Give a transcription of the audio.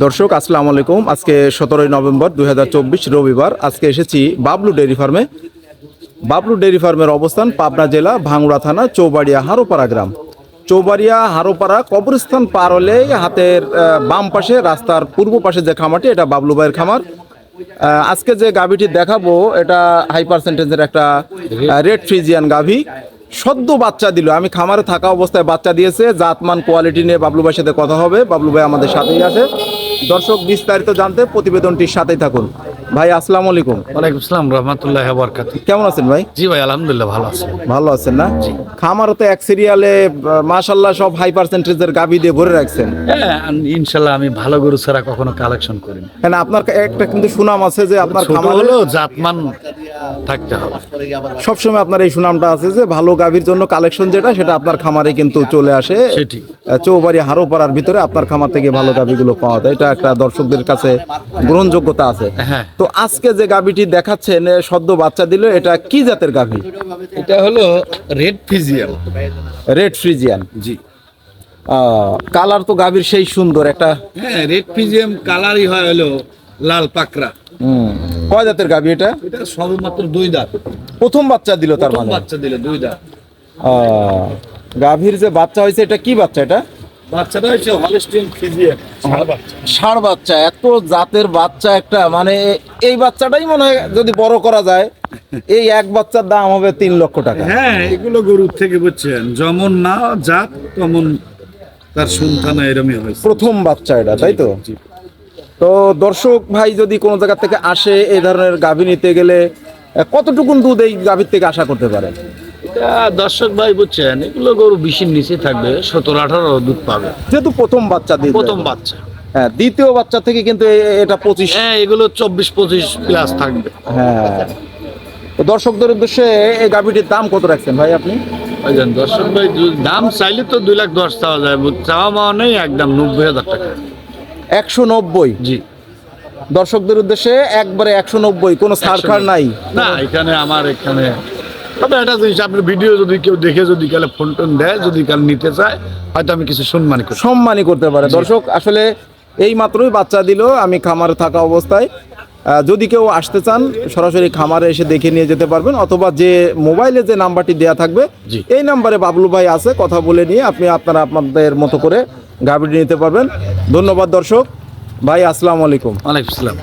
দর্শক আসসালামু আলাইকুম। আজকে 17 নভেম্বর 2024 রবিবার। আজকে এসেছি বাবলু ডেইরি ফার্মে। বাবলু ডেইরি ফার্মের অবস্থান পাবনা জেলা ভাঙ্গুড়া থানা চৌবাড়িয়া হারোপাড়া গ্রাম। চৌবাড়িয়া হারোপাড়া কবরস্থান পার হলেই হাতের বাম পাশে রাস্তার পূর্ব পাশে যে খামারটি, এটা বাবলু ভাইয়ের খামার। আজকে যে গাভীটি দেখাবো এটা হাই পার্সেন্টেজের একটা রেড ফ্রিজিয়ান গাভী। সদ্য বাচ্চা দিল, আমি খামারে থাকা অবস্থায় বাচ্চা দিয়েছে। জাতমান কোয়ালিটি নিয়ে বাবলু ভাইয়ের সাথে কথা হবে। বাবলু ভাই আমাদের সাথেই আছে। দর্শক বিস্তারিত জানতে প্রতিবেদনটির সাথেই থাকুন। ভাই আসসালামু আলাইকুম। ওয়ালাইকুম আসসালাম রহমতুল্লাহি ওয়া বারাকাতুহু। কেমন আছেন ভাই? জি ভাই আলহামদুলিল্লাহ ভালো আছি। ভালো আছেন না? খামারও তো এক সিরিয়ালে মাশাআল্লাহ সব হাই পার্সেন্টেজের গাভী দিয়ে ভরে রাখছেন। হ্যাঁ ইনশাআল্লাহ আমি ভালো গরু ছাড়া কখনো কালেকশন করি না। হ্যাঁ, আপনার একটা কিন্তু সুনাম আছে যে আপনার ছোট খামারে হলেও জাতমান থাকতে হবে। সবসময় আপনার এই সুনামটা আছে যে ভালো গাভীর জন্য কালেকশন যেটা সেটা আপনার খামারে কিন্তু চলে আসে। সেটি। চৌবাড়ি হারোপাড়ার ভিতরে আপনার খামার থেকে ভালো গাভীগুলো পাওয়া যায়, এটা একটা দর্শকদের কাছে গ্রহণযোগ্যতা আছে। হ্যাঁ। তো আজকে যে গাভীটি দেখাচ্ছেন সদ্য বাচ্চা দিল, এটা কি জাতের গাভী? এটা হলো রেড ফিজিয়াম। Red Friesian. জি। কালার তো গাভীর সেই সুন্দর একটা। হ্যাঁ রেড ফিজিয়াম কালারই হয় হলো লাল পাকড়া। কয় জাতের গাভী এটা? এটা সবেমাত্র 2 দাঁত। প্রথম বাচ্চা দিল তার প্রথম মানে? বাচ্চা দিলে 2 দাঁত। গাভীর যে বাচ্চা হয়েছে এটা কি বাচ্চা? এটা বাচ্চাটা হচ্ছে হলস্টিয়ান ফিজিয়াম ষাঁড় বাচ্চা। এত জাতের বাচ্চা একটা, মানে এই বাচ্চাটাই মনে হয় যদি বড় করা যায় এই এক বাচ্চার দাম হবে 3 লক্ষ টাকা। হ্যাঁ এগুলো গরুর থেকে বুঝছেন যেমন না জাত তেমন তার সন্তান এরমই হয়েছে। প্রথম বাচ্চা এটা, তাই তো? জি। তো দর্শক ভাই যদি কোনো জায়গা থেকে আসে এই ধরনের গাভী নিতে গেলে কতটুকুন দুধ এই গাভীর থেকে আশা করতে পারে? এটা দর্শক ভাই বুঝছেন এগুলো গরু 20-এর নিচে থাকবে, 17-18 দুধ পাবে যেহেতু প্রথম বাচ্চা দিল। প্রথম বাচ্চা। হ্যাঁ, দ্বিতীয় বাচ্চা থেকে কিন্তু এটা 25। হ্যাঁ এগুলো 24-25 প্লাস থাকবে। হ্যাঁ। তো দর্শকদের উদ্দেশ্যে এই গাভীটির দাম কত রাখছেন ভাই আপনি? বুঝলেন দর্শক ভাই দাম চাইলে তো 2,10,000 চাওয়া যায়, চাওয়া মাওয়া নেই, একদম 90,000 টাকা। 190। জি। দর্শকদের উদ্দেশ্যে একবারে 190, কোনো ছাড়খাড় নাই? না এখানে আমার এখানে তবে একটা জিনিস, আপনার ভিডিও যদি কেউ দেখে যদি কালে ফোন টোন দেয়, যদি কাল নিতে চায় হয়তো আমি কিছু সম্মানই করতে পারে। দর্শক আসলে এই মাত্রই বাচ্চা দিল, আমি খামারে থাকা অবস্থায়। যদি কেউ আসতে চান সরাসরি খামারে এসে দেখে নিয়ে যেতে পারবেন, অথবা যে মোবাইলে যে নাম্বারটি দেয়া থাকবে জি। এই নাম্বারে বাবলু ভাই আছে, কথা বলে নিয়ে আপনারা আপনাদের মতো করে গাভীটি নিতে পারবেন। ধন্যবাদ দর্শক ভাই, আসসালামু আলাইকুম। ওয়ালাইকুম আসসালাম।